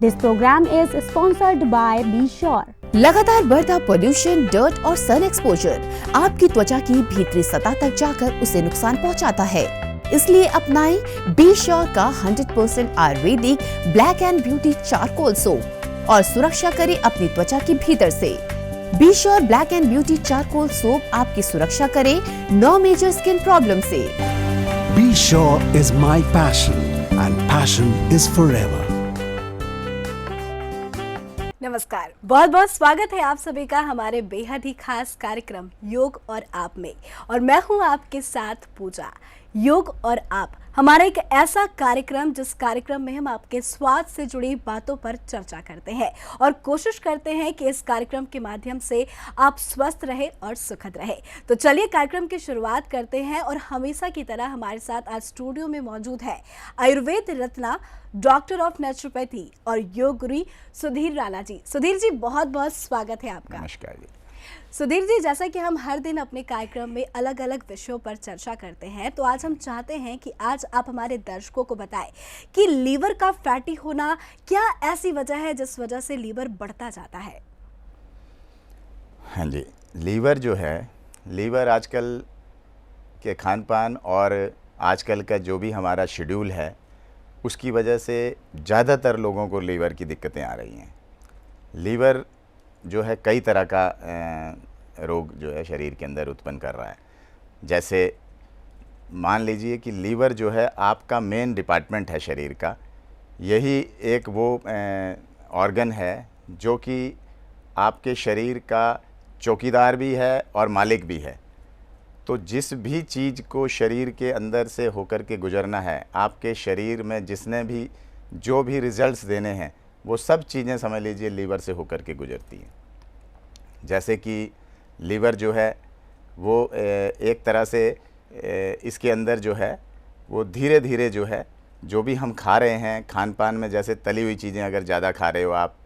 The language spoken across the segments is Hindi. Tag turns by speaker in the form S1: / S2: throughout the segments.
S1: This program is sponsored by Be Sure.
S2: लगातार बढ़ता पोल्यूशन, डर्ट और सन एक्सपोजर आपकी त्वचा की भीतरी सतह तक जाकर उसे नुकसान पहुंचाता है। इसलिए अपनाएं बी श्योर का 100% Ayurvedic black and beauty charcoal soap और सुरक्षा करें अपनी त्वचा की भीतर से। Be sure black and beauty charcoal soap आपकी सुरक्षा करे 9 मेजर स्किन प्रॉब्लम से।
S3: Be Sure is my passion and passion is forever.
S4: नमस्कार, बहुत बहुत स्वागत है आप सभी का हमारे बेहद ही खास कार्यक्रम योग और आप में। और मैं हूं आपके साथ पूजा। योग और आप हमारा एक ऐसा कार्यक्रम जिस कार्यक्रम में हम आपके स्वास्थ्य से जुड़ी बातों पर चर्चा करते हैं और कोशिश करते हैं कि इस कार्यक्रम के माध्यम से आप स्वस्थ रहे और सुखद रहे। तो चलिए कार्यक्रम की शुरुआत करते हैं और हमेशा की तरह हमारे साथ आज स्टूडियो में मौजूद है Ayurveda Ratna, doctor of naturopathy और योग गुरु सुधीर राणा जी। सुधीर जी, बहुत बहुत स्वागत है आपका।
S5: नमस्कार जी।
S4: सुधीर जी, जैसा कि हम हर दिन अपने कार्यक्रम में अलग अलग विषयों पर चर्चा करते हैं, तो आज हम चाहते हैं कि आज आप हमारे दर्शकों को बताएं कि लीवर का फैटी होना क्या ऐसी वजह है जिस वजह से लीवर बढ़ता जाता है।
S5: हाँ जी, लीवर जो है, लीवर आजकल के खान पान और आजकल का जो भी हमारा शेड्यूल है उसकी वजह से ज़्यादातर लोगों को लीवर की दिक्कतें आ रही हैं। लीवर जो है कई तरह का रोग जो है शरीर के अंदर उत्पन्न कर रहा है। जैसे मान लीजिए कि लीवर जो है आपका मेन डिपार्टमेंट है शरीर का। यही एक वो ऑर्गन है जो कि आपके शरीर का चौकीदार भी है और मालिक भी है। तो जिस भी चीज़ को शरीर के अंदर से होकर के गुजरना है, आपके शरीर में जिसने भी जो भी रिजल्ट्स देने हैं वो सब चीज़ें समझ लीजिए लीवर से होकर के गुजरती हैं। जैसे कि लीवर जो है वो एक तरह से इसके अंदर जो है वो धीरे धीरे जो है जो भी हम खा रहे हैं खान पान में, जैसे तली हुई चीज़ें अगर ज़्यादा खा रहे हो आप,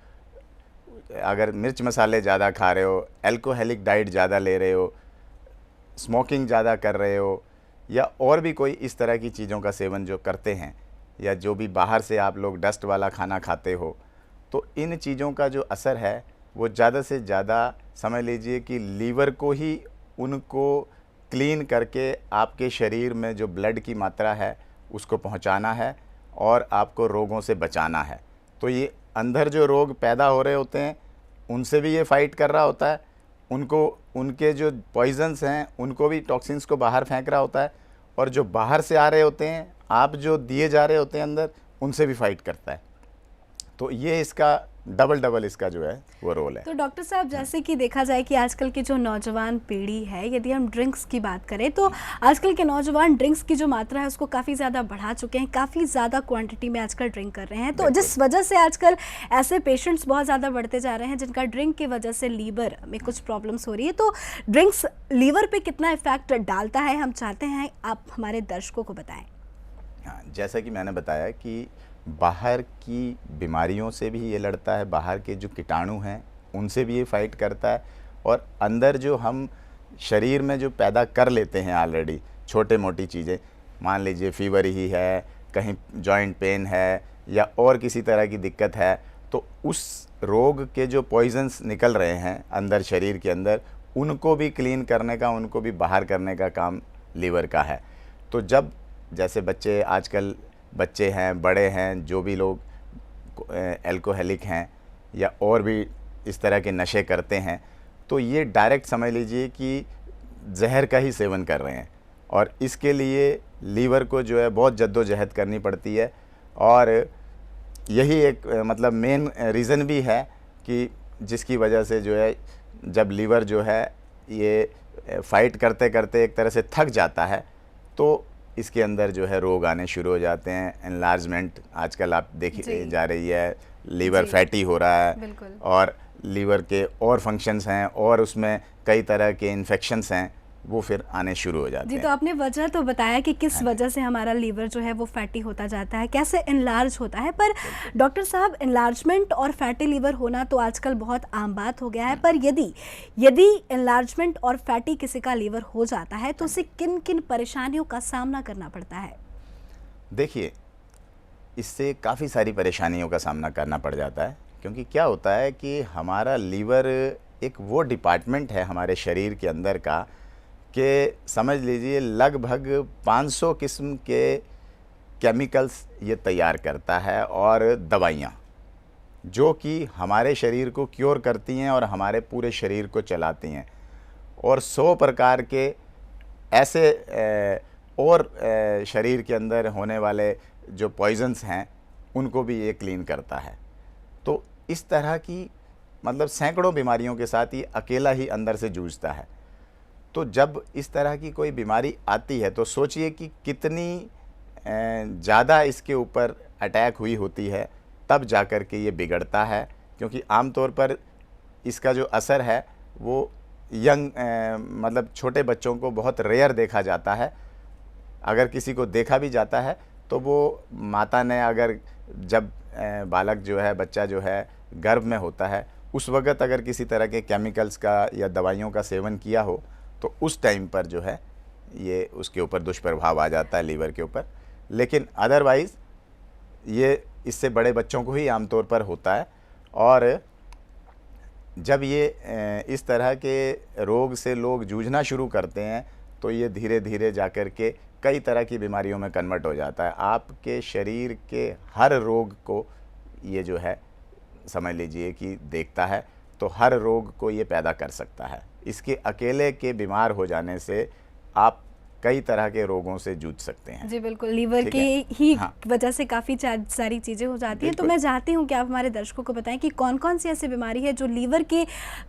S5: अगर मिर्च मसाले ज़्यादा खा रहे हो, एल्कोहलिक डाइट ज़्यादा ले रहे हो, स्मोकिंग ज़्यादा कर रहे हो, या और भी कोई इस तरह की चीज़ों का सेवन जो करते हैं, या जो भी बाहर से आप लोग डस्ट वाला खाना खाते हो, तो इन चीज़ों का जो असर है वो ज़्यादा से ज़्यादा समझ लीजिए कि लीवर को ही उनको क्लीन करके आपके शरीर में जो ब्लड की मात्रा है उसको पहुंचाना है और आपको रोगों से बचाना है। तो ये अंदर जो रोग पैदा हो रहे होते हैं उनसे भी ये फाइट कर रहा होता है, उनको उनके जो पॉइजन्स हैं उनको भी, टॉक्सिन्स को बाहर फेंक रहा होता है, और जो बाहर से आ रहे होते हैं आप जो दिए जा रहे होते हैं अंदर, उनसे भी फाइट करता है। तो ये इसका डबल इसका जो है वो रोल है।
S4: तो डॉक्टर साहब, जैसे कि देखा जाए कि आजकल की जो नौजवान पीढ़ी है, यदि हम ड्रिंक्स की बात करें तो आजकल के नौजवान ड्रिंक्स की जो मात्रा है उसको काफ़ी ज़्यादा बढ़ा चुके हैं, काफ़ी ज़्यादा क्वांटिटी में आजकल ड्रिंक कर रहे हैं। तो जिस वजह से आजकल ऐसे पेशेंट्स बहुत ज़्यादा बढ़ते जा रहे हैं जिनका ड्रिंक की वजह से लीवर में कुछ प्रॉब्लम्स हो रही है। तो ड्रिंक्स लीवर पर कितना इफेक्ट डालता है, हम चाहते हैं आप हमारे दर्शकों को बताएँ।
S5: हाँ, जैसा कि मैंने बताया कि बाहर की बीमारियों से भी ये लड़ता है, बाहर के जो कीटाणु हैं उनसे भी ये फाइट करता है, और अंदर जो हम शरीर में जो पैदा कर लेते हैं ऑलरेडी छोटे मोटी चीज़ें, मान लीजिए फीवर ही है, कहीं जॉइंट पेन है, या और किसी तरह की दिक्कत है, तो उस रोग के जो पॉइजन्स निकल रहे हैं अंदर शरीर के अंदर, उनको भी क्लीन करने का, उनको भी बाहर करने का काम लीवर का है। तो जब जैसे बच्चे, आजकल बच्चे हैं, बड़े हैं, जो भी लोग एल्कोहलिक हैं या और भी इस तरह के नशे करते हैं, तो ये डायरेक्ट समझ लीजिए कि जहर का ही सेवन कर रहे हैं, और इसके लिए लीवर को जो है बहुत जद्दोजहद करनी पड़ती है। और यही एक मतलब मेन रीज़न भी है कि जिसकी वजह से जो है जब लीवर जो है ये फाइट करते करते एक तरह से थक जाता है, तो इसके अंदर जो है रोग आने शुरू हो जाते हैं। एनलार्जमेंट आजकल आप देखी जा रही है, लीवर फैटी हो रहा है, और लीवर के और फंक्शंस हैं और उसमें कई तरह के इन्फेक्शंस हैं, वो फिर आने शुरू हो जाते हैं।
S4: जी, तो आपने वजह तो बताया कि किस वजह से हमारा लीवर जो है वो फैटी होता जाता है, कैसे एनलार्ज होता है। पर डॉक्टर साहब, एनलार्जमेंट और फैटी लीवर होना तो आजकल बहुत आम बात हो गया है, पर यदि एनलार्जमेंट और फैटी किसी का लीवर हो जाता है तो उसे किन किन परेशानियों का सामना करना पड़ता है?
S5: देखिए, इससे काफ़ी सारी परेशानियों का सामना करना पड़ जाता है, क्योंकि क्या होता है कि हमारा लीवर एक वो डिपार्टमेंट है हमारे शरीर के अंदर का कि समझ लीजिए लगभग 500 किस्म के केमिकल्स ये तैयार करता है और दवाइयाँ, जो कि हमारे शरीर को क्योर करती हैं और हमारे पूरे शरीर को चलाती हैं, और 100 प्रकार के ऐसे और शरीर के अंदर होने वाले जो पॉइजन्स हैं उनको भी ये क्लीन करता है। तो इस तरह की मतलब सैकड़ों बीमारियों के साथ ये अकेला ही अंदर से जूझता है। तो जब इस तरह की कोई बीमारी आती है तो सोचिए कि कितनी ज़्यादा इसके ऊपर अटैक हुई होती है, तब जाकर के ये बिगड़ता है। क्योंकि आमतौर पर इसका जो असर है वो यंग मतलब छोटे बच्चों को बहुत रेयर देखा जाता है। अगर किसी को देखा भी जाता है तो वो माता ने अगर जब बालक जो है, बच्चा जो है गर्भ में होता है, उस वक़्त अगर किसी तरह के केमिकल्स का या दवाइयों का सेवन किया हो तो उस टाइम पर जो है ये उसके ऊपर दुष्प्रभाव आ जाता है लीवर के ऊपर। लेकिन अदरवाइज़ ये इससे बड़े बच्चों को ही आमतौर पर होता है। और जब ये इस तरह के रोग से लोग जूझना शुरू करते हैं तो ये धीरे धीरे जाकर के कई तरह की बीमारियों में कन्वर्ट हो जाता है। आपके शरीर के हर रोग को ये जो है समझ लीजिए कि देखता है, तो हर रोग को ये पैदा कर सकता है। इसके अकेले के बीमार हो जाने से आप कई तरह के रोगों से जूझ सकते हैं।
S4: जी बिल्कुल, लीवर
S5: ठीक
S4: की
S5: है।
S4: ही
S5: हाँ।
S4: वजह से काफ़ी सारी चीज़ें हो जाती हैं। तो
S5: बिल्कुल।
S4: मैं चाहती हूँ कि आप हमारे दर्शकों को बताएं कि कौन कौन सी ऐसी बीमारी है जो लीवर के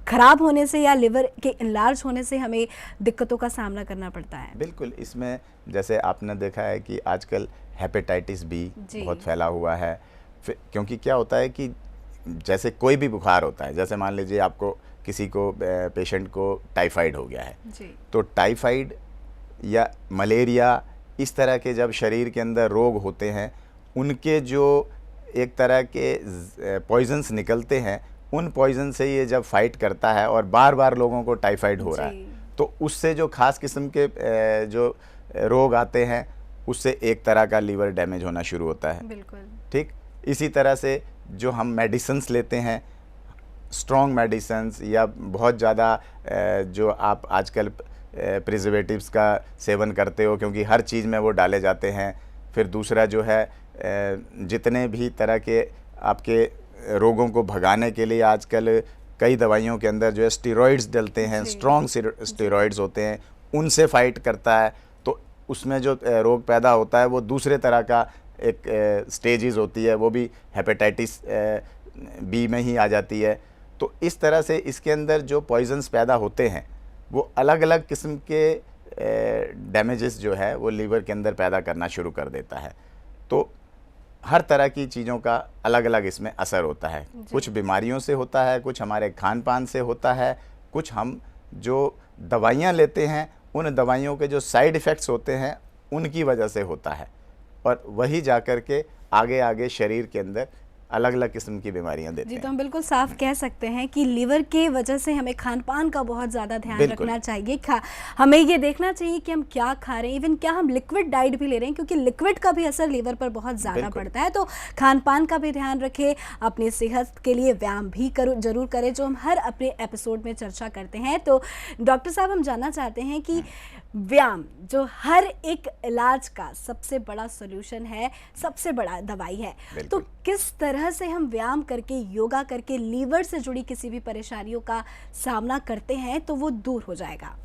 S4: ख़राब होने से या लीवर के इनलार्ज होने से हमें दिक्कतों का सामना करना पड़ता है।
S5: बिल्कुल, इसमें जैसे आपने देखा है कि आजकल हेपेटाइटिस बी
S4: जी।
S5: बहुत फैला हुआ है। क्योंकि क्या होता है कि जैसे कोई भी बुखार होता है, जैसे मान लीजिए आपको किसी को पेशेंट को टाइफाइड हो गया है,
S4: जी
S5: तो टाइफाइड या मलेरिया इस तरह के जब शरीर के अंदर रोग होते हैं, उनके जो एक तरह के पॉइजन्स निकलते हैं, उन पॉइजन से ये जब फाइट करता है और बार बार लोगों को टाइफाइड हो रहा है, तो उससे जो खास किस्म के जो रोग आते हैं उससे एक तरह का लीवर डैमेज होना शुरू होता है।
S4: बिल्कुल।
S5: ठीक इसी तरह से जो हम मेडिसिन्स लेते हैं, स्ट्रॉन्ग मेडिसिन्स या बहुत ज़्यादा जो आप आजकल प्रिजर्वेटिव्स का सेवन करते हो, क्योंकि हर चीज़ में वो डाले जाते हैं। फिर दूसरा जो है जितने भी तरह के आपके रोगों को भगाने के लिए आजकल कई दवाइयों के अंदर जो है स्टेरॉइड्स डलते हैं, स्ट्रॉन्ग स्टेरॉइड्स होते हैं, उनसे फाइट करता है। तो उसमें जो रोग पैदा होता है वो दूसरे तरह का एक स्टेजेस होती है, वो भी हेपेटाइटिस बी में ही आ जाती है। तो इस तरह से इसके अंदर जो पॉइजन्स पैदा होते हैं वो अलग अलग किस्म के डैमेजेस जो है वो लीवर के अंदर पैदा करना शुरू कर देता है। तो हर तरह की चीज़ों का अलग अलग इसमें असर होता है। कुछ बीमारियों से होता है, कुछ हमारे खान पान से होता है, कुछ हम जो दवाइयाँ लेते हैं उन दवाइयों के जो साइड इफ़ेक्ट्स होते हैं उनकी वजह से होता है, और वही जाकर के आगे आगे शरीर के अंदर अलग अलग किस्म की बीमारियां देते
S4: जी,
S5: हैं।
S4: तो हम बिल्कुल साफ कह सकते हैं कि लीवर के वजह से हमें खान पान का बहुत ज़्यादा ध्यान
S5: बिल्कुल।
S4: रखना चाहिए। हमें ये देखना चाहिए कि हम क्या खा रहे हैं, इवन क्या हम लिक्विड डाइट भी ले रहे हैं, क्योंकि लिक्विड का भी असर लीवर पर बहुत ज़्यादा
S5: बिल्कुल।
S4: पड़ता है। तो खान पान का भी ध्यान रखें, अपनी सेहत के लिए व्यायाम भी जरूर करें, जो हम हर अपने एपिसोड में चर्चा करते हैं। तो डॉक्टर साहब, हम जानना चाहते हैं कि व्यायाम जो हर एक इलाज का सबसे बड़ा सोल्यूशन है, सबसे बड़ा दवाई है, तो
S5: बिल्कुल।
S4: किस तरह से हम व्यायाम करके, योगा करके लीवर से जुड़ी किसी भी परेशानियों का सामना करते हैं तो वो दूर हो जाएगा?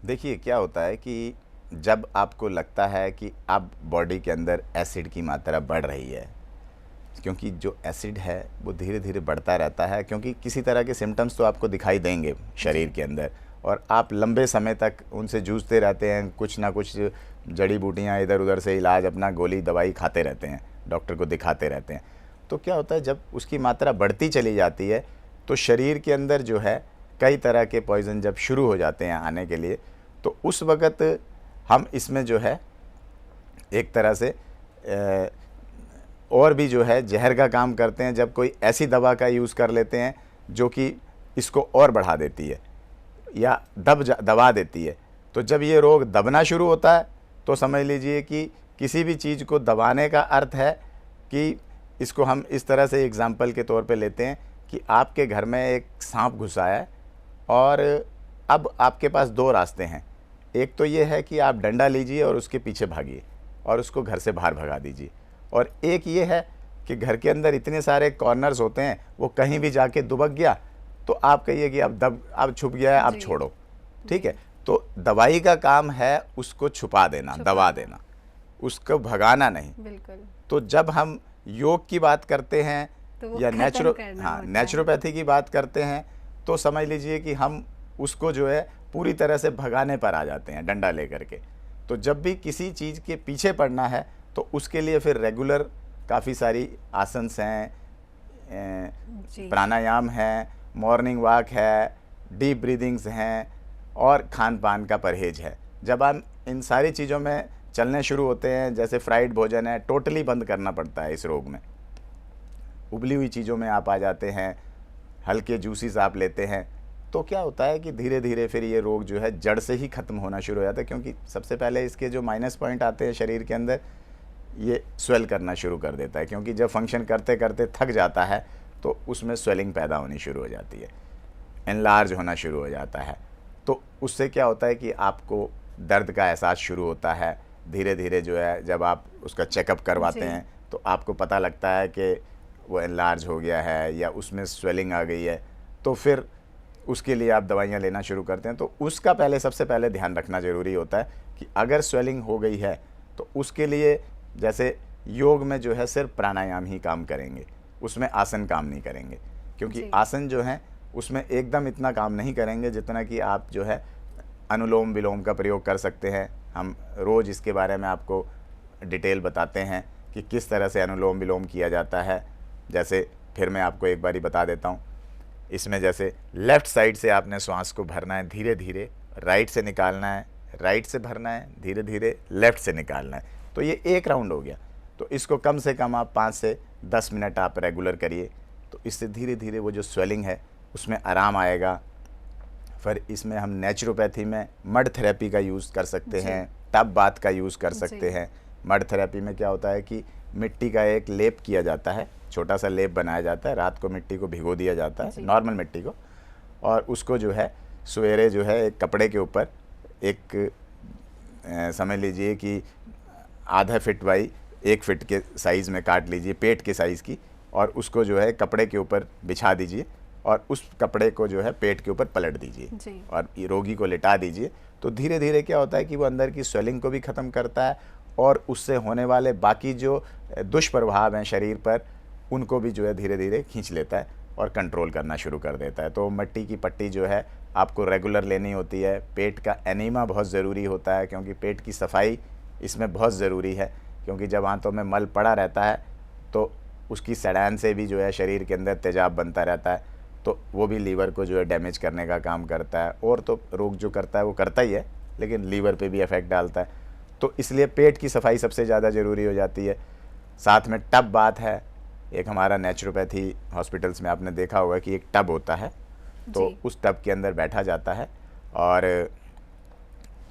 S5: देखिए क्या होता है कि जब आपको लगता है कि अब बॉडी के अंदर एसिड की मात्रा बढ़ रही है, क्योंकि जो एसिड है वो धीरे धीरे बढ़ता रहता है, क्योंकि किसी तरह के सिम्टम्स तो आपको दिखाई देंगे शरीर के अंदर, और आप लंबे समय तक उनसे जूझते रहते हैं, कुछ ना कुछ जड़ी बूटियाँ इधर उधर से इलाज, अपना गोली दवाई खाते रहते हैं, डॉक्टर को दिखाते रहते हैं। तो क्या होता है, जब उसकी मात्रा बढ़ती चली जाती है तो शरीर के अंदर जो है कई तरह के पॉइजन जब शुरू हो जाते हैं आने के लिए, तो उस वक़्त हम इसमें जो है एक तरह से और भी जो है जहर का काम करते हैं, जब कोई ऐसी दवा का यूज़ कर लेते हैं जो कि इसको और बढ़ा देती है या दबा देती है। तो जब ये रोग दबना शुरू होता है तो समझ लीजिए कि किसी भी चीज़ को दबाने का अर्थ है कि इसको हम इस तरह से एग्जाम्पल के तौर पे लेते हैं कि आपके घर में एक सांप घुसा है और अब आपके पास दो रास्ते हैं। एक तो ये है कि आप डंडा लीजिए और उसके पीछे भागिए और उसको घर से बाहर भगा दीजिए, और एक ये है कि घर के अंदर इतने सारे कॉर्नर्स होते हैं, वो कहीं भी जाके दुबक गया तो आप कहिए कि अब छुप गया है, अब छोड़ो, ठीक है। तो दवाई का काम है उसको छुपा देना, दबा देना, उसको भगाना नहीं।
S4: बिल्कुल।
S5: तो जब हम योग की बात करते हैं
S4: तो वो
S5: या
S4: खत्म करना होता है।
S5: नेचुरोपैथी की बात करते हैं, तो समझ लीजिए कि हम उसको जो है पूरी तरह से भगाने पर आ जाते हैं डंडा लेकर के। तो जब भी किसी चीज़ के पीछे पड़ना है तो उसके लिए फिर रेगुलर काफ़ी सारी आसन्स हैं, प्राणायाम है, मॉर्निंग वॉक है, डीप ब्रीदिंग्स हैं और खान पान का परहेज है। जब हम इन सारी चीज़ों में चलने शुरू होते हैं, जैसे फ्राइड भोजन है, टोटली बंद करना पड़ता है इस रोग में। उबली हुई चीज़ों में आप आ जाते हैं, हल्के जूसेस आप लेते हैं, तो क्या होता है कि धीरे धीरे फिर ये रोग जो है जड़ से ही ख़त्म होना शुरू हो जाता है। क्योंकि सबसे पहले इसके जो माइनस पॉइंट आते हैं शरीर के अंदर, ये स्वेल करना शुरू कर देता है, क्योंकि जब फंक्शन करते करते थक जाता है तो उसमें स्वेलिंग पैदा होनी शुरू हो जाती है, एनलार्ज होना शुरू हो जाता है। तो उससे क्या होता है कि आपको दर्द का एहसास शुरू होता है। धीरे धीरे जो है जब आप उसका चेकअप करवाते हैं तो आपको पता लगता है कि वो एनलार्ज हो गया है या उसमें स्वेलिंग आ गई है, तो फिर उसके लिए आप दवाइयाँ लेना शुरू करते हैं। तो उसका सबसे पहले ध्यान रखना ज़रूरी होता है कि अगर स्वेलिंग हो गई है तो उसके लिए, जैसे योग में जो है सिर्फ प्राणायाम ही काम करेंगे, उसमें आसन काम नहीं करेंगे, क्योंकि आसन जो हैं उसमें एकदम इतना काम नहीं करेंगे जितना कि आप जो है अनुलोम विलोम का प्रयोग कर सकते हैं। हम रोज़ इसके बारे में आपको डिटेल बताते हैं कि किस तरह से अनुलोम विलोम किया जाता है। जैसे फिर मैं आपको एक बारी बता देता हूँ, इसमें जैसे लेफ़्ट साइड से आपने श्वास को भरना है धीरे धीरे, राइट से निकालना है, राइट से भरना है धीरे धीरे, लेफ़्ट से निकालना है। तो ये एक राउंड हो गया। तो इसको कम से कम आप 5 से 10 मिनट आप रेगुलर करिए, तो इससे धीरे धीरे वो जो स्वेलिंग है उसमें आराम आएगा। फिर इसमें हम नेचुरोपैथी में मड थेरेपी का यूज़ कर सकते हैं, टब बाथ का यूज़ कर सकते हैं। मड थेरेपी में क्या होता है कि मिट्टी का एक लेप किया जाता है, छोटा सा लेप बनाया जाता है, रात को मिट्टी को भिगो दिया जाता है, नॉर्मल मिट्टी को, और उसको जो है सवेरे जो है एक कपड़े के ऊपर एक समझ लीजिए कि आधा फिट बाई 1 फिट के साइज़ में काट लीजिए, पेट के साइज़ की, और उसको जो है कपड़े के ऊपर बिछा दीजिए और उस कपड़े को जो है पेट के ऊपर पलट दीजिए और रोगी को लिटा दीजिए। तो धीरे धीरे क्या होता है कि वो अंदर की स्वेलिंग को भी ख़त्म करता है और उससे होने वाले बाकी जो दुष्प्रभाव हैं शरीर पर, उनको भी जो है धीरे धीरे खींच लेता है और कंट्रोल करना शुरू कर देता है। तो मिट्टी की पट्टी जो है आपको रेगुलर लेनी होती है। पेट का एनीमा बहुत ज़रूरी होता है, क्योंकि पेट की सफाई इसमें बहुत ज़रूरी है, क्योंकि जब आंतों में मल पड़ा रहता है तो उसकी सड़ान से भी जो है शरीर के अंदर तेजाब बनता रहता है, तो वो भी लीवर को जो है डैमेज करने का काम करता है। और तो रोग जो करता है वो करता ही है, लेकिन लीवर पे भी इफ़ेक्ट डालता है। तो इसलिए पेट की सफाई सबसे ज़्यादा ज़रूरी हो जाती है। साथ में टब बाथ है, एक हमारा नेचुरोपैथी हॉस्पिटल्स में आपने देखा होगा कि एक टब होता है, तो उस टब के अंदर बैठा जाता है और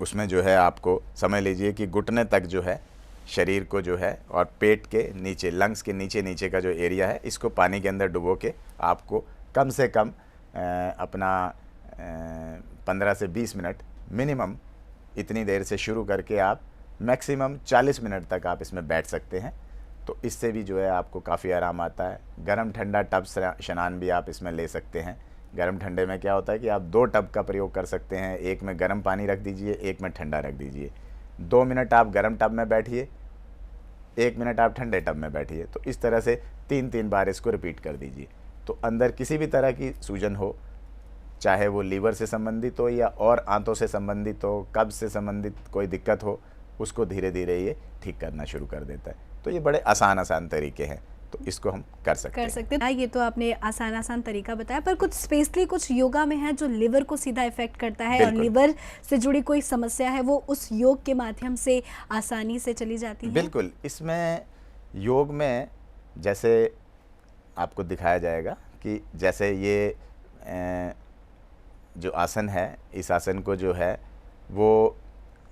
S5: उसमें जो है आपको समझ लीजिए कि घुटने तक जो है शरीर को जो है, और पेट के नीचे, लंग्स के नीचे नीचे का जो एरिया है, इसको पानी के अंदर डुबो के आपको कम से कम अपना 15 से 20 मिनट मिनिमम, इतनी देर से शुरू करके आप मैक्सिमम 40 मिनट तक आप इसमें बैठ सकते हैं। तो इससे भी जो है आपको काफ़ी आराम आता है। गरम ठंडा टब स्नान भी आप इसमें ले सकते हैं। गरम ठंडे में क्या होता है कि आप 2 टब का प्रयोग कर सकते हैं, एक में गर्म पानी रख दीजिए, एक में ठंडा रख दीजिए। 2 मिनट आप गर्म टब में बैठिए, 1 मिनट आप ठंडे टब में बैठिए। तो इस तरह से 3-3 बार इसको रिपीट कर दीजिए। तो अंदर किसी भी तरह की सूजन हो, चाहे वो लीवर से संबंधित हो या और आंतों से संबंधित हो, कब्ज से संबंधित कोई दिक्कत हो, उसको धीरे धीरे ये ठीक करना शुरू कर देता है। तो ये बड़े आसान तरीके हैं, तो इसको हम कर सकते हैं।
S4: ये तो आपने आसान तरीका बताया, पर कुछ स्पेशली कुछ योगा में है जो लिवर को सीधा इफेक्ट करता है और लिवर से जुड़ी कोई समस्या है, वो उस योग के माध्यम से आसानी से चली जाती है।
S5: बिल्कुल, इसमें योग में जैसे आपको दिखाया जाएगा कि जैसे ये जो आसन है, इस आसन को जो है वो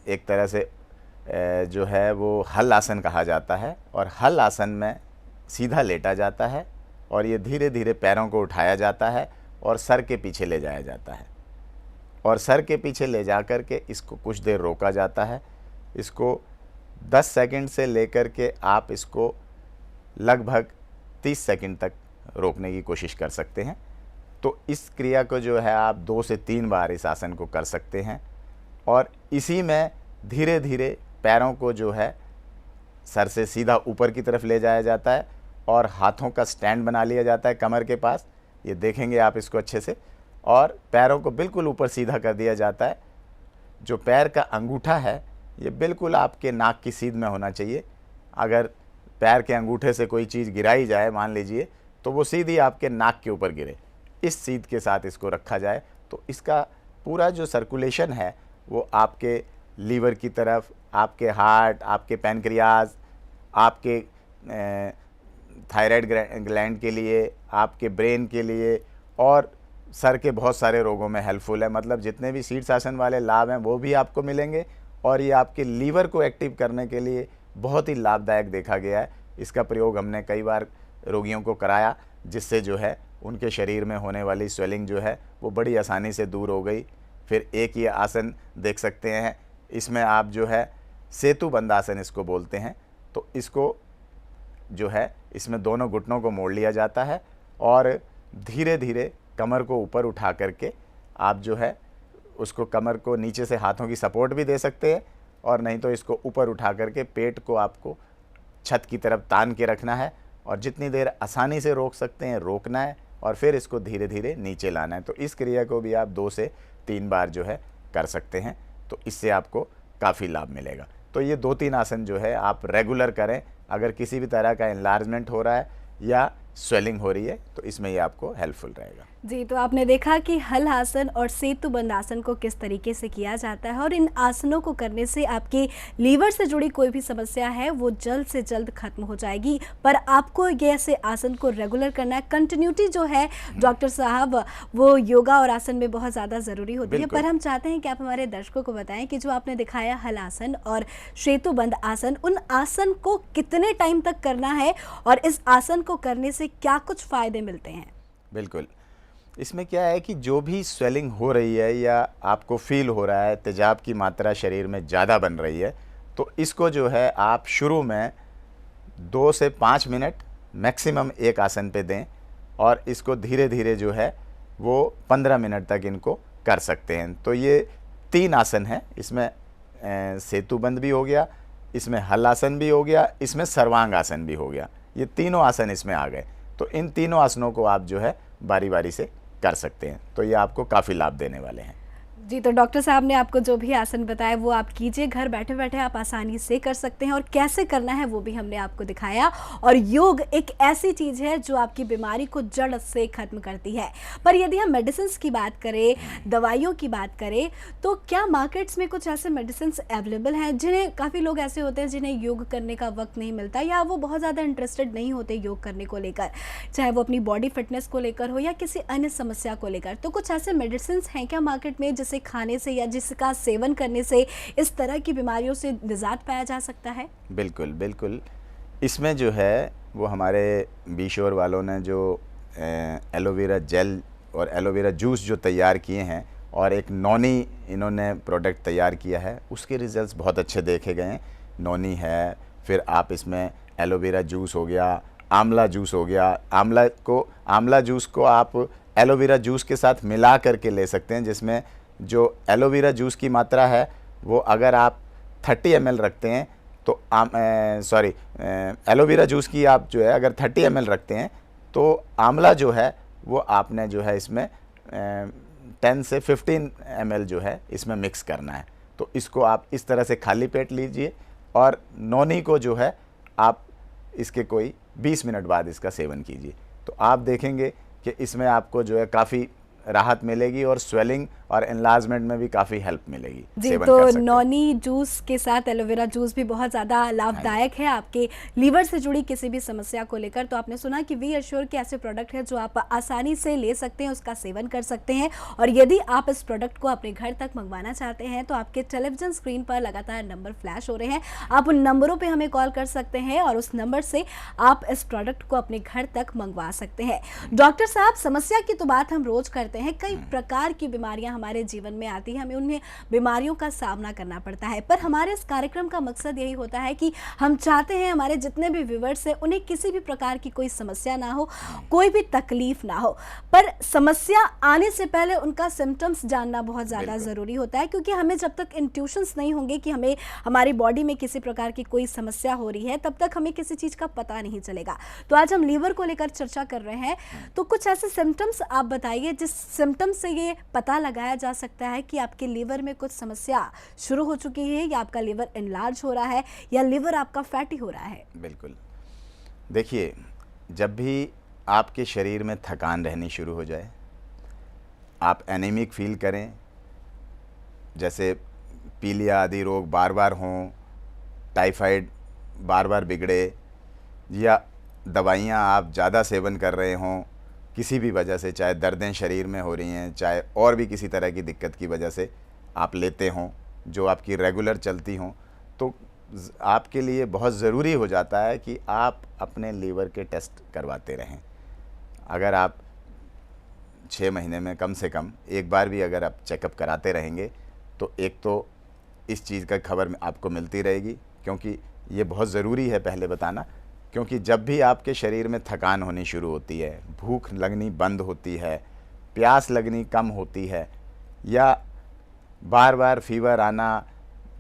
S5: एक तरह से जो है वो हल आसन कहा जाता है। और हल आसन में सीधा लेटा जाता है और ये धीरे धीरे पैरों को उठाया जाता है और सर के पीछे ले जाया जाता है, और सर के पीछे ले जा कर के इसको कुछ देर रोका जाता है। इसको 10 सेकंड से लेकर के आप इसको लगभग 30 सेकंड तक रोकने की कोशिश कर सकते हैं। तो इस क्रिया को जो है आप 2 से 3 बार इस आसन को कर सकते हैं, और इसी में धीरे धीरे पैरों को जो है सर से सीधा ऊपर की तरफ ले जाया जाता है और हाथों का स्टैंड बना लिया जाता है कमर के पास। ये देखेंगे आप इसको अच्छे से, और पैरों को बिल्कुल ऊपर सीधा कर दिया जाता है। जो पैर का अंगूठा है ये बिल्कुल आपके नाक की सीध में होना चाहिए। अगर पैर के अंगूठे से कोई चीज़ गिराई जाए मान लीजिए, तो वो सीधी आपके नाक के ऊपर गिरे, इस सीध के साथ इसको रखा जाए। तो इसका पूरा जो सर्कुलेशन है वो आपके लीवर की तरफ, आपके हार्ट, आपके पैनक्रियाज, आपके थायराइड ग्लैंड के लिए, आपके ब्रेन के लिए और सर के बहुत सारे रोगों में हेल्पफुल है। मतलब जितने भी शीर्षासन वाले लाभ हैं वो भी आपको मिलेंगे, और ये आपके लीवर को एक्टिव करने के लिए बहुत ही लाभदायक देखा गया है। इसका प्रयोग हमने कई बार रोगियों को कराया, जिससे जो है उनके शरीर में होने वाली स्वेलिंग जो है वो बड़ी आसानी से दूर हो गई। फिर एक ये आसन देख सकते हैं, इसमें आप जो है सेतु बंद आसन इसको बोलते हैं। तो इसको जो है इसमें दोनों घुटनों को मोड़ लिया जाता है और धीरे धीरे कमर को ऊपर उठा करके आप जो है उसको कमर को नीचे से हाथों की सपोर्ट भी दे सकते हैं, और नहीं तो इसको ऊपर उठा करके पेट को आपको छत की तरफ तान के रखना है, और जितनी देर आसानी से रोक सकते हैं रोकना है, और फिर इसको धीरे धीरे नीचे लाना है। तो इस क्रिया को भी आप 2 से 3 बार जो है कर सकते हैं, तो इससे आपको काफ़ी लाभ मिलेगा। तो ये 2-3 आसन जो है आप रेगुलर करें। अगर किसी भी तरह का एनलार्जमेंट हो रहा है या स्वेलिंग हो रही है तो इसमें ये आपको हेल्पफुल रहेगा।
S4: जी, तो आपने देखा कि हल आसन और सेतु बंद आसन को किस तरीके से किया जाता है, और इन आसनों को करने से आपकी लीवर से जुड़ी कोई भी समस्या है वो जल्द से जल्द खत्म हो जाएगी। पर आपको ये ऐसे आसन को रेगुलर करना है, कंटिन्यूटी जो है डॉक्टर साहब वो योगा और आसन में बहुत ज़्यादा ज़रूरी होती है। पर हम चाहते हैं कि आप हमारे दर्शकों को बताएं कि जो आपने दिखाया हल आसन और सेतु बंद आसन, उन आसन को कितने टाइम तक करना है और इस आसन को करने से क्या कुछ फ़ायदे मिलते हैं?
S5: बिल्कुल, इसमें क्या है कि जो भी स्वेलिंग हो रही है या आपको फील हो रहा है तेजाब की मात्रा शरीर में ज़्यादा बन रही है, तो इसको जो है आप शुरू में 2 से 5 मिनट मैक्सिमम एक आसन पे दें, और इसको धीरे धीरे जो है वो 15 मिनट तक इनको कर सकते हैं। तो ये 3 आसन हैं, इसमें सेतु बंद भी हो गया, इसमें हल आसन भी हो गया, इसमें सर्वांग आसन भी हो गया। ये तीनों आसन इसमें आ गए। तो इन तीनों आसनों को आप जो है बारी बारी से कर सकते हैं, तो ये आपको काफ़ी लाभ देने वाले हैं।
S4: जी, तो डॉक्टर साहब ने आपको जो भी आसन बताया वो आप कीजिए, घर बैठे बैठे आप आसानी से कर सकते हैं, और कैसे करना है वो भी हमने आपको दिखाया। और योग एक ऐसी चीज़ है जो आपकी बीमारी को जड़ से ख़त्म करती है। पर यदि हम मेडिसिन की बात करें, दवाइयों की बात करें, तो क्या मार्केट्स में कुछ ऐसे मेडिसिन अवेलेबल हैं जिन्हें काफ़ी लोग ऐसे होते हैं जिन्हें योग करने का वक्त नहीं मिलता, या वो बहुत ज़्यादा इंटरेस्टेड नहीं होते योग करने को लेकर, चाहे वो अपनी बॉडी फिटनेस को लेकर हो या किसी अन्य समस्या को लेकर। तो कुछ ऐसे मेडिसिन हैं क्या मार्केट में जिसे खाने से या जिसका सेवन करने से इस तरह की बीमारियों से निजात पाया जा सकता है? बिल्कुल
S5: बिल्कुल, इसमें जो है वो हमारे बीशोर वालों ने जो एलोवेरा जेल और एलोवेरा जूस जो तैयार किए हैं, और एक नॉनी इन्होंने प्रोडक्ट तैयार किया है, उसके रिजल्ट्स बहुत अच्छे देखे गए हैं। नॉनी है, फिर आप इसमें एलोवेरा जूस हो गया, आंवला जूस हो गया। आंवला जूस को आप एलोवेरा जूस के साथ मिला करके ले सकते हैं, जिसमें जो एलोवेरा जूस की मात्रा है वो अगर आप 30 ml रखते हैं तो एलोवेरा जूस की आप जो है अगर 30 ml रखते हैं तो आंवला जो है वो आपने जो है इसमें 10 से 15 ml जो है इसमें मिक्स करना है। तो इसको आप इस तरह से खाली पेट लीजिए, और नौनी को जो है आप इसके कोई 20 मिनट बाद इसका सेवन कीजिए। तो आप देखेंगे कि इसमें आपको जो है काफ़ी राहत मिलेगी और स्वेलिंग और एनलार्जमेंट में भी काफ़ी हेल्प मिलेगी।
S4: जी,
S5: सेवन
S4: तो
S5: कर सकते हैं।
S4: नौनी जूस के साथ एलोवेरा जूस भी बहुत ज़्यादा लाभदायक है आपके लीवर से जुड़ी किसी भी समस्या को लेकर। तो आपने सुना कि वी एश्योर के ऐसे प्रोडक्ट है जो आप आसानी से ले सकते हैं, उसका सेवन कर सकते हैं। और यदि आप इस प्रोडक्ट को अपने घर तक मंगवाना चाहते हैं तो आपके टेलीविजन स्क्रीन पर लगातार नंबर फ्लैश हो रहे हैं, आप उन नंबरों पर हमें कॉल कर सकते हैं और उस नंबर से आप इस प्रोडक्ट को अपने घर तक मंगवा सकते हैं। डॉक्टर साहब, समस्या की तो बात हम रोज करते हैं, कई प्रकार की बीमारियां हमारे जीवन में आती है, हमें उन्हें बीमारियों का सामना करना पड़ता है। पर हमारे इस कार्यक्रम का मकसद यही होता है कि हम चाहते हैं हमारे जितने भी व्यूअर्स हैं उन्हें किसी भी प्रकार की कोई समस्या ना हो, कोई भी तकलीफ ना हो। पर समस्या आने से पहले उनका सिम्टम्स जानना बहुत ज़्यादा ज़रूरी होता है, क्योंकि हमें जब तक इंट्यूशंस नहीं होंगे कि हमें हमारी बॉडी में किसी प्रकार की कोई समस्या हो रही है, तब तक हमें किसी चीज़ का पता नहीं चलेगा। तो आज हम लीवर को लेकर चर्चा कर रहे हैं, तो कुछ ऐसे सिम्टम्स आप बताइए जिस सिम्टम्स से ये पता लगाया जा सकता है कि आपके लीवर में कुछ समस्या शुरू हो चुकी है, या आपका लीवर एनलार्ज हो रहा है, या लीवर आपका फैटी हो रहा है।
S5: बिल्कुल, देखिए, जब भी आपके शरीर में थकान रहनी शुरू हो जाए, आप एनीमिक फील करें, जैसे पीलिया आदि रोग बार बार हों, टाइफाइड बार बार बिगड़े, या दवाइयाँ आप ज़्यादा सेवन कर रहे हों किसी भी वजह से, चाहे दर्दें शरीर में हो रही हैं, चाहे और भी किसी तरह की दिक्कत की वजह से आप लेते हों जो आपकी रेगुलर चलती हों, तो आपके लिए बहुत ज़रूरी हो जाता है कि आप अपने लीवर के टेस्ट करवाते रहें। अगर आप 6 महीने में कम से कम एक बार भी अगर आप चेकअप कराते रहेंगे तो एक तो इस चीज़ का खबर आपको मिलती रहेगी, क्योंकि ये बहुत ज़रूरी है पहले बताना। क्योंकि जब भी आपके शरीर में थकान होनी शुरू होती है, भूख लगनी बंद होती है, प्यास लगनी कम होती है, या बार बार फीवर आना,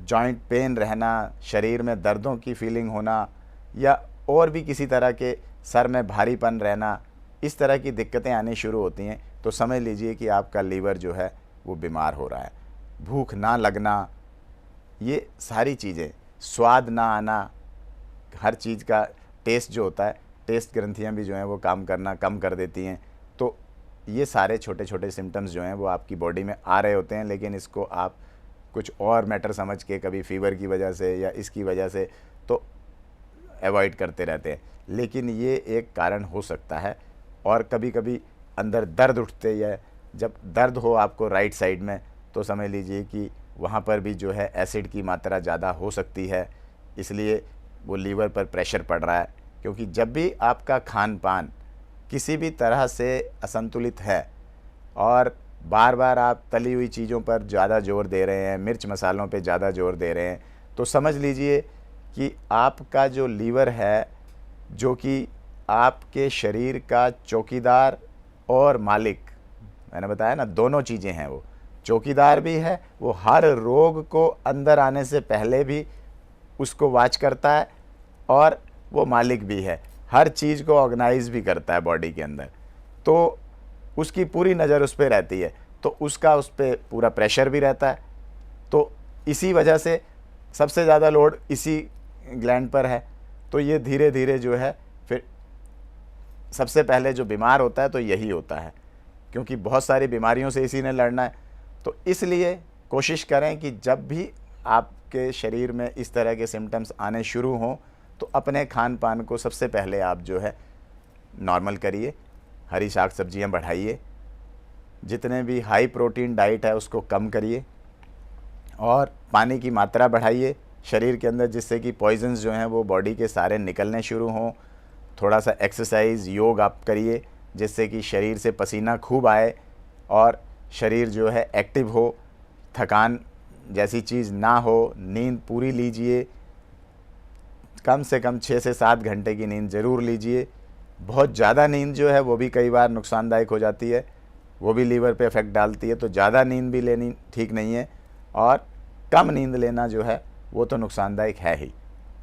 S5: जॉइंट पेन रहना, शरीर में दर्दों की फीलिंग होना, या और भी किसी तरह के सर में भारीपन रहना, इस तरह की दिक्कतें आनी शुरू होती हैं, तो समझ लीजिए कि आपका लीवर जो है वो बीमार हो रहा है। भूख ना लगना, ये सारी चीज़ें, स्वाद ना आना, हर चीज़ का टेस्ट जो होता है, टेस्ट ग्रंथियाँ भी जो हैं वो काम करना कम कर देती हैं। तो ये सारे छोटे छोटे सिम्टम्स जो हैं वो आपकी बॉडी में आ रहे होते हैं, लेकिन इसको आप कुछ और मैटर समझ के, कभी फीवर की वजह से या इसकी वजह से, तो अवॉइड करते रहते हैं। लेकिन ये एक कारण हो सकता है। और कभी कभी अंदर दर्द उठते, या जब दर्द हो आपको राइट साइड में, तो समझ लीजिए कि वहाँ पर भी जो है एसिड की मात्रा ज़्यादा हो सकती है, इसलिए वो लीवर पर प्रेशर पड़ रहा है। क्योंकि जब भी आपका खान पान किसी भी तरह से असंतुलित है और बार बार आप तली हुई चीज़ों पर ज़्यादा जोर दे रहे हैं, मिर्च मसालों पे ज़्यादा जोर दे रहे हैं, तो समझ लीजिए कि आपका जो लीवर है, जो कि आपके शरीर का चौकीदार और मालिक, मैंने बताया ना, दोनों चीज़ें हैं। वो चौकीदार भी है, वो हर रोग को अंदर आने से पहले भी उसको वॉच करता है, और वो मालिक भी है, हर चीज़ को ऑर्गेनाइज भी करता है बॉडी के अंदर। तो उसकी पूरी नज़र उस पर रहती है, तो उसका उस पर पूरा प्रेशर भी रहता है। तो इसी वजह से सबसे ज़्यादा लोड इसी ग्लैंड पर है। तो ये धीरे धीरे जो है, फिर सबसे पहले जो बीमार होता है तो यही होता है, क्योंकि बहुत सारी बीमारियों से इसी ने लड़ना है। तो इसलिए कोशिश करें कि जब भी आपके शरीर में इस तरह के सिम्टम्स आने शुरू हों, तो अपने खान पान को सबसे पहले आप जो है नॉर्मल करिए, हरी साग सब्जियां बढ़ाइए, जितने भी हाई प्रोटीन डाइट है उसको कम करिए, और पानी की मात्रा बढ़ाइए शरीर के अंदर, जिससे कि पॉइजन्स जो हैं वो बॉडी के सारे निकलने शुरू हों। थोड़ा सा एक्सरसाइज, योग आप करिए, जिससे कि शरीर से पसीना खूब आए और शरीर जो है एक्टिव हो, थकान जैसी चीज़ ना हो। नींद पूरी लीजिए, कम से कम 6 से 7 घंटे की नींद ज़रूर लीजिए। बहुत ज़्यादा नींद जो है वो भी कई बार नुकसानदायक हो जाती है, वो भी लीवर पे इफ़ेक्ट डालती है। तो ज़्यादा नींद भी लेनी ठीक नहीं है, और कम नींद लेना जो है वो तो नुकसानदायक है ही।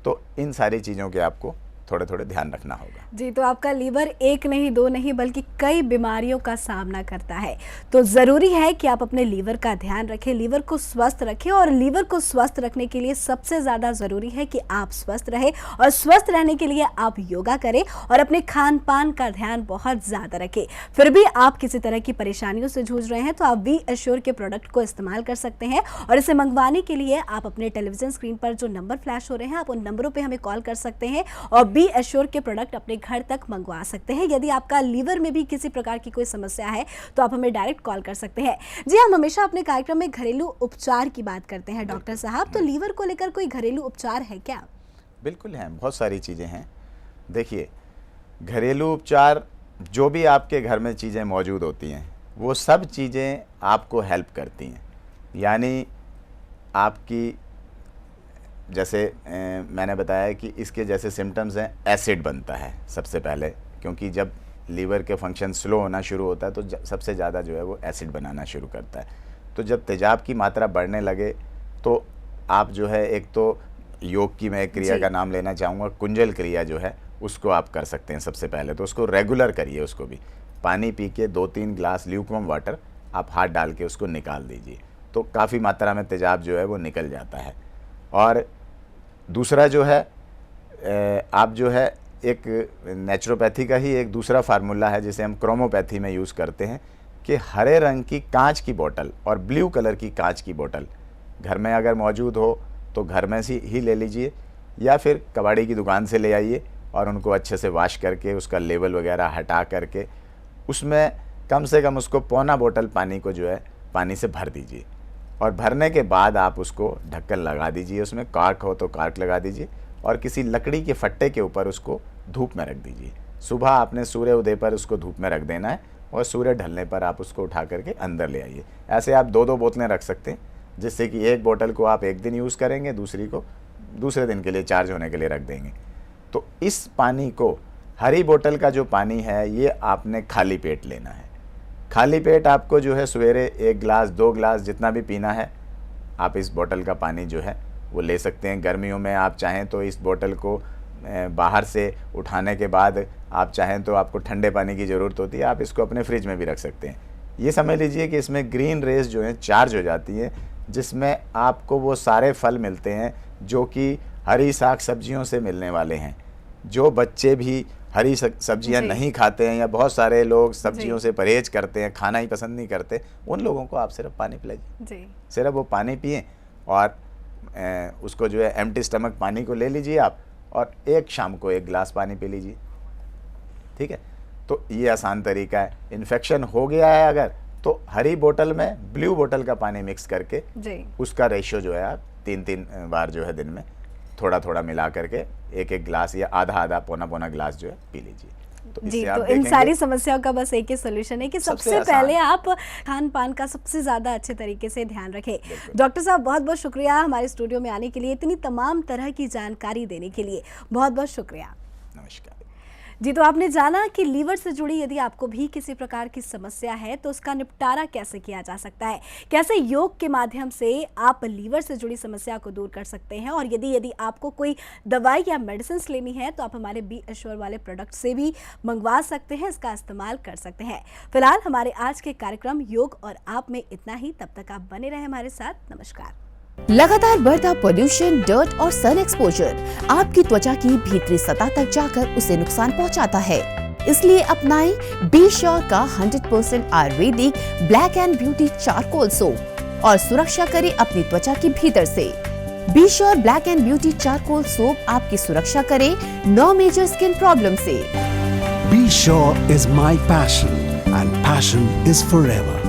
S5: तो इन सारी चीज़ों के आपको थोड़े थोड़े ध्यान रखना होगा।
S4: जी, तो आपका लीवर एक नहीं दो नहीं बल्कि कई बीमारियों का सामना करता है, तो ज़रूरी है कि आप अपने लीवर का ध्यान रखें, लीवर को स्वस्थ रखें। और लीवर को स्वस्थ रखने के लिए सबसे ज़्यादा ज़रूरी है कि आप स्वस्थ रहें, और स्वस्थ रहने के लिए आप योगा करें और अपने खान पान का ध्यान बहुत ज़्यादा रखें। फिर भी आप किसी तरह की परेशानियों से जूझ रहे हैं तो आप बी एश्योर के प्रोडक्ट को इस्तेमाल कर सकते हैं। और इसे मंगवाने के लिए आप अपने टेलीविजन स्क्रीन पर जो नंबर फ्लैश हो रहे हैं, आप उन नंबरों पर हमें कॉल कर सकते हैं और बी एश्योर के प्रोडक्ट अपने घर तक मंगवा सकते हैं। यदि आपका लीवर में भी किसी प्रकार की कोई समस्या है तो आप हमें डायरेक्ट कॉल कर सकते हैं। जी, हम हमेशा अपने कार्यक्रम में घरेलू उपचार की बात करते हैं डॉक्टर साहब, तो लीवर को लेकर कोई घरेलू उपचार है क्या?
S5: बिल्कुल हैं, बहुत सारी चीज़ें हैं। देखिए, घरेलू उपचार जो भी आपके घर में चीज़ें मौजूद होती हैं वो सब चीज़ें आपको हेल्प करती हैं। यानी आपकी जैसे मैंने बताया कि इसके जैसे सिम्टम्स हैं, एसिड बनता है सबसे पहले, क्योंकि जब लीवर के फंक्शन स्लो होना शुरू होता है तो सबसे ज़्यादा जो है वो एसिड बनाना शुरू करता है। तो जब तेजाब की मात्रा बढ़ने लगे तो आप जो है, एक तो योग की मैं क्रिया का नाम लेना चाहूँगा, कुंजल क्रिया जो है उसको आप कर सकते हैं। सबसे पहले तो उसको रेगुलर करिए, उसको भी पानी पी के 2-3 ग्लास ल्यूकवार्म वाटर आप हाथ डाल के उसको निकाल दीजिए, तो काफ़ी मात्रा में तेजाब जो है वो निकल जाता है। और दूसरा जो है, आप जो है एक नेचुरोपैथी का ही एक दूसरा फार्मूला है जिसे हम क्रोमोपैथी में यूज़ करते हैं कि हरे रंग की कांच की बोतल और ब्लू कलर की कांच की बोतल घर में अगर मौजूद हो तो घर में से ही ले लीजिए, या फिर कबाड़ी की दुकान से ले आइए और उनको अच्छे से वॉश करके उसका लेबल वगैरह हटा करके उसमें कम से कम उसको पौना बोतल पानी को जो है पानी से भर दीजिए। और भरने के बाद आप उसको ढक्कन लगा दीजिए, उसमें कार्क हो तो कार्क लगा दीजिए और किसी लकड़ी के फट्टे के ऊपर उसको धूप में रख दीजिए। सुबह आपने सूर्य उदय पर उसको धूप में रख देना है और सूर्य ढलने पर आप उसको उठा करके अंदर ले आइए। ऐसे आप 2-2 बोतलें रख सकते हैं, जिससे कि एक बोतल को आप एक दिन यूज़ करेंगे, दूसरी को दूसरे दिन के लिए चार्ज होने के लिए रख देंगे। तो इस पानी को, हरी बोतल का जो पानी है, ये आपने खाली पेट लेना है। खाली पेट आपको जो है सवेरे 1 ग्लास 2 ग्लास जितना भी पीना है, आप इस बोतल का पानी जो है वो ले सकते हैं। गर्मियों में आप चाहें तो इस बोतल को बाहर से उठाने के बाद आप चाहें तो आपको ठंडे पानी की ज़रूरत होती है, आप इसको अपने फ्रिज में भी रख सकते हैं। ये समझ लीजिए कि इसमें ग्रीन रेज जो हैं चार्ज हो जाती हैं, जिसमें आपको वो सारे फल मिलते हैं जो कि हरी साग सब्जियों से मिलने वाले हैं। जो बच्चे भी हरी सब्जियां नहीं खाते हैं या बहुत सारे लोग सब्जियों से परहेज करते हैं, खाना ही पसंद नहीं करते, उन लोगों को आप सिर्फ पानी पिलाइए। सिर्फ वो पानी पिएं और उसको जो है एम्प्टी स्टमक पानी को ले लीजिए आप, और एक शाम को 1 ग्लास पानी पी लीजिए। ठीक है, तो ये आसान तरीका है। इन्फेक्शन हो गया है अगर, तो हरी बोतल में ब्लू बोतल का पानी मिक्स करके उसका रेशियो जो है आप 3-3 बार जो है दिन में थोड़ा थोड़ा मिला करके 1-1 ग्लास या आधा पौना ग्लास जो है पी लीजिए। तो
S4: जी, तो इन सारी समस्याओं का बस एक ही सोल्यूशन है कि सबसे पहले आप खान पान का सबसे ज़्यादा अच्छे तरीके से ध्यान रखें। डॉक्टर साहब, बहुत बहुत शुक्रिया हमारे स्टूडियो में आने के लिए, इतनी तमाम तरह की जानकारी देने के लिए बहुत बहुत शुक्रिया।
S5: नमस्कार।
S4: जी, तो आपने जाना कि लीवर से जुड़ी यदि आपको भी किसी प्रकार की समस्या है तो उसका निपटारा कैसे किया जा सकता है, कैसे योग के माध्यम से आप लीवर से जुड़ी समस्या को दूर कर सकते हैं। और यदि आपको कोई दवाई या मेडिसिन लेनी है तो आप हमारे बी एश्योर वाले प्रोडक्ट से भी मंगवा सकते हैं, इसका इस्तेमाल कर सकते हैं। फिलहाल हमारे आज के कार्यक्रम योग और आप में इतना ही, तब तक आप बने रहे हमारे साथ। नमस्कार।
S2: लगातार बढ़ता पोल्यूशन, डर्ट और सन एक्सपोजर आपकी त्वचा की भीतरी सतह तक जाकर उसे नुकसान पहुंचाता है। इसलिए अपनाएं बी श्योर का 100% Ayurvedic black and beauty charcoal soap और सुरक्षा करें अपनी त्वचा की भीतर से। Be sure black and beauty charcoal soap आपकी सुरक्षा करे 9 मेजर स्किन प्रॉब्लम से।
S3: Be Sure is my passion, and passion is forever.